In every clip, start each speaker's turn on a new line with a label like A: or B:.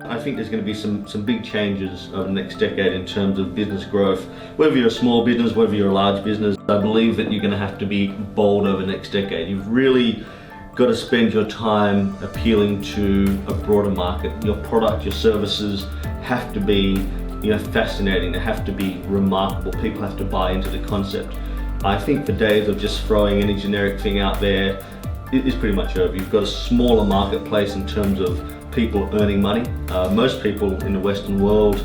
A: I think there's going to be some big changes over the next decade in terms of business growth. Whether you're a small business, whether you're a large business, I believe that you're going to have to be bold over the next decade. You've really got to spend your time appealing to a broader market. Your product, your services have to be fascinating. They have to be remarkable. People have to buy into the concept. I think the days of just throwing any generic thing out there is pretty much over. You've got a smaller marketplace in terms of people earning money. Most people in the Western world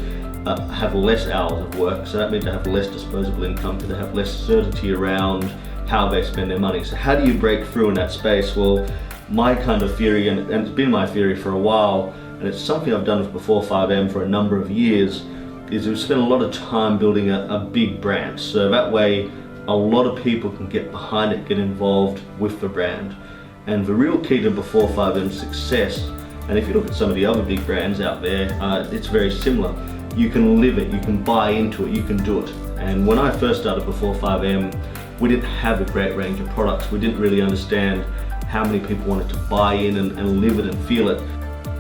A: have less hours of work, so that means they have less disposable income, because they have less certainty around how they spend their money. So how do you break through in that space? Well, my kind of theory, and it's been my theory for a while, and it's something I've done with Before 5am for a number of years, is we've spent a lot of time building a big brand. So that way, a lot of people can get behind it, get involved with the brand. And the real key to Before 5am's success, and if you look at some of the other big brands out there, it's very similar. You can live it, you can buy into it, you can do it. And when I first started Before 5am, we didn't have a great range of products. We didn't really understand how many people wanted to buy in and live it and feel it.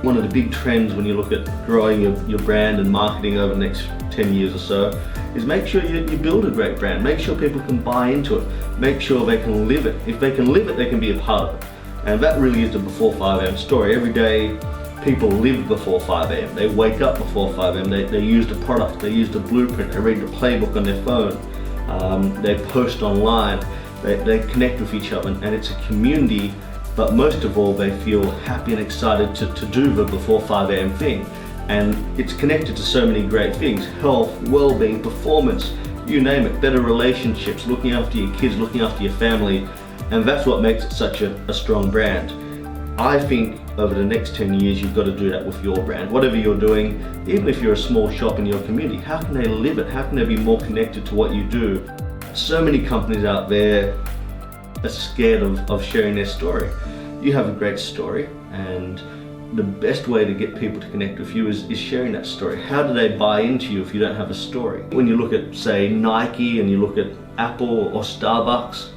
A: One of the big trends when you look at growing your brand and marketing over the next 10 years or so is make sure you build a great brand. Make sure people can buy into it. Make sure they can live it. If they can live it, they can be a part of it. And that really is the Before 5am story. Every day, people live Before 5am. They wake up Before 5am. They use the product. They use the blueprint. They read the playbook on their phone. They post online. They connect with each other, and it's a community. But most of all, they feel happy and excited to do the Before 5am thing. And it's connected to so many great things: health, well-being, performance, you name it, better relationships, looking after your kids, looking after your family. And that's what makes it such a strong brand. I think over the next 10 years, you've got to do that with your brand. Whatever you're doing, even if you're a small shop in your community, how can they live it? How can they be more connected to what you do? So many companies out there are scared of sharing their story. You have a great story, and the best way to get people to connect with you is sharing that story. How do they buy into you if you don't have a story? When you look at, say, Nike, and you look at Apple or Starbucks,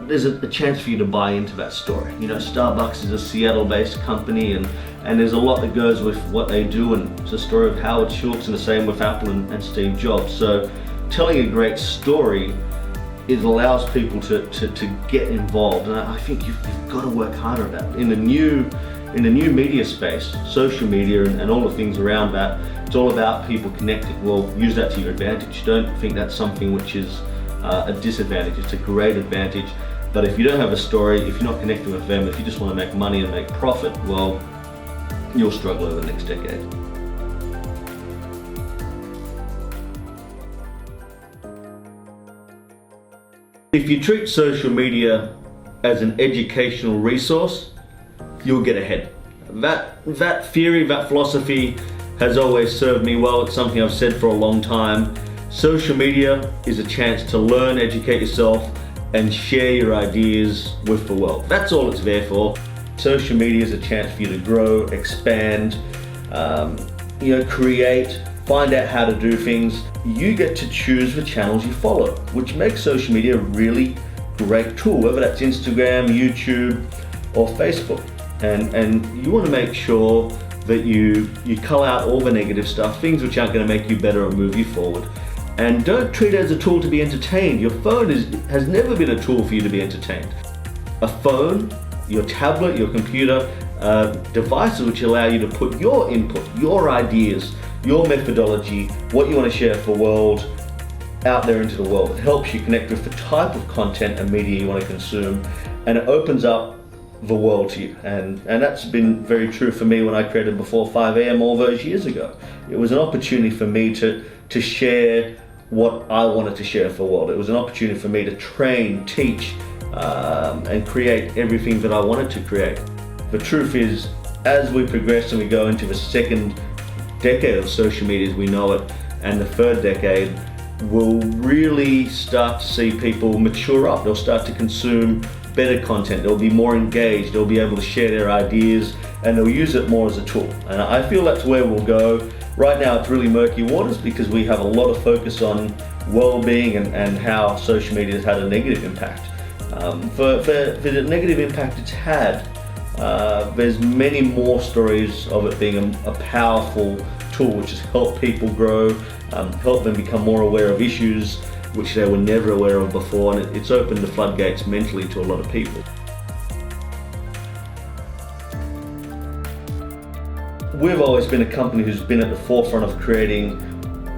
A: there's a chance for you to buy into that story. Starbucks is a Seattle-based company, and there's a lot that goes with what they do, and it's a story of Howard Schultz, and the same with Apple and Steve Jobs. So telling a great story, it allows people to get involved, and I think you've got to work harder at that. In the new media space, social media and all the things around that, it's all about people connecting. Well, use that to your advantage. Don't think that's something which is a disadvantage. It's a great advantage. But if you don't have a story, if you're not connecting with them, if you just want to make money and make profit, well, you'll struggle over the next decade. If you treat social media as an educational resource, you'll get ahead. That theory, that philosophy has always served me well. It's something I've said for a long time. Social media is a chance to learn, educate yourself, and share your ideas with the world. That's all it's there for. Social media is a chance for you to grow, expand, create, find out how to do things. You get to choose the channels you follow, which makes social media a really great tool, whether that's Instagram, YouTube, or Facebook. And you want to make sure that you cull out all the negative stuff, things which aren't going to make you better or move you forward. And don't treat it as a tool to be entertained. Your phone has never been a tool for you to be entertained. A phone, your tablet, your computer, devices which allow you to put your input, your ideas, your methodology, what you want to share for the world, out there into the world. It helps you connect with the type of content and media you want to consume, and it opens up the world to you. And that's been very true for me when I created Before 5am all those years ago. It was an opportunity for me to share what I wanted to share for the world. It was an opportunity for me to train, teach, and create everything that I wanted to create. The truth is, as we progress and we go into the second decade of social media as we know it, and the third decade, we'll really start to see people mature up. They'll start to consume better content. They'll be more engaged. They'll be able to share their ideas, and they'll use it more as a tool. And I feel that's where we'll go. Right now it's really murky waters because we have a lot of focus on well-being and how social media has had a negative impact. For the negative impact it's had, There's many more stories of it being a powerful tool which has helped people grow, helped them become more aware of issues which they were never aware of before, and it's opened the floodgates mentally to a lot of people. We've always been a company who's been at the forefront of creating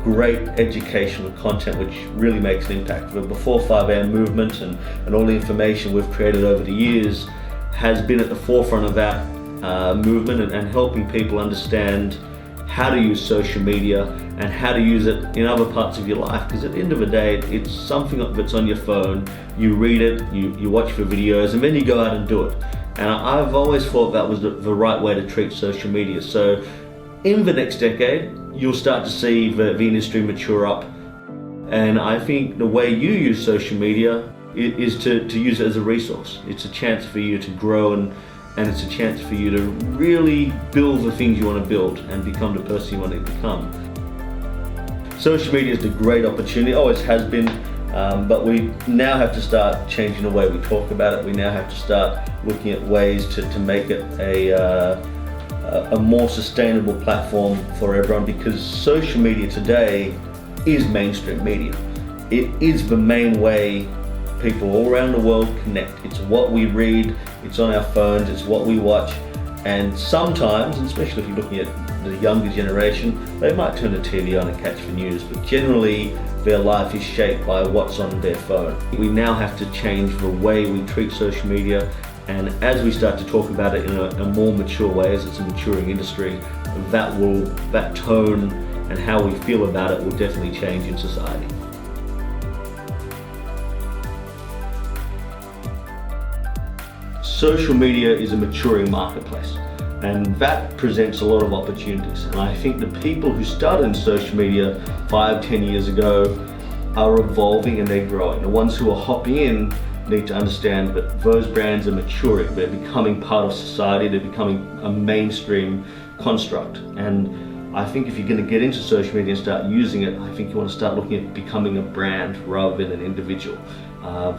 A: great educational content which really makes an impact. The Before 5 AM movement and all the information we've created over the years has been at the forefront of that movement and helping people understand how to use social media and how to use it in other parts of your life, because at the end of the day it's something that's on your phone, you read it, you watch the videos, and then you go out and do it. And I've always thought that was the right way to treat social media. So in the next decade you'll start to see the industry mature up, and I think the way you use social media is to use it as a resource. It's a chance for you to grow and it's a chance for you to really build the things you want to build and become the person you want to become. Social media is a great opportunity, always has been, but we now have to start changing the way we talk about it. We now have to start looking at ways to make it a more sustainable platform for everyone, because social media today is mainstream media. It is the main way people all around the world connect. It's what we read, it's on our phones, it's what we watch, and sometimes, and especially if you're looking at the younger generation, they might turn the TV on and catch the news, but generally their life is shaped by what's on their phone. We now have to change the way we treat social media, and as we start to talk about it in a more mature way, as it's a maturing industry, that tone and how we feel about it will definitely change in society. Social media is a maturing marketplace, and that presents a lot of opportunities. And I think the people who started in social media 5-10 years ago are evolving and they're growing. The ones who are hopping in need to understand that those brands are maturing, they're becoming part of society, they're becoming a mainstream construct. And I think if you're going to get into social media and start using it, I think you want to start looking at becoming a brand rather than an individual.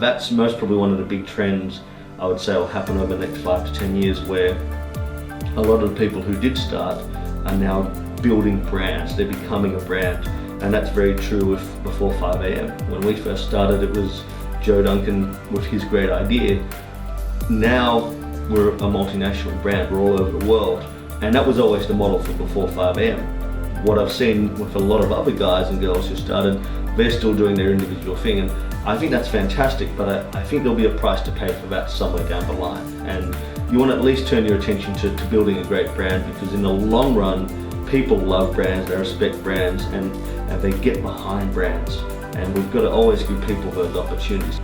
A: That's most probably one of the big trends I would say will happen over the next 5 to 10 years, where a lot of the people who did start are now building brands, they're becoming a brand. And that's very true with Before 5 AM. When we first started, it was Joe Duncan with his great idea. Now we're a multinational brand, we're all over the world, and that was always the model for Before 5 AM. What I've seen with a lot of other guys and girls who started, they're still doing their individual thing, and I think that's fantastic, but I think there'll be a price to pay for that somewhere down the line. And you want to at least turn your attention to building a great brand, because in the long run, people love brands, they respect brands, and they get behind brands. And we've got to always give people those opportunities.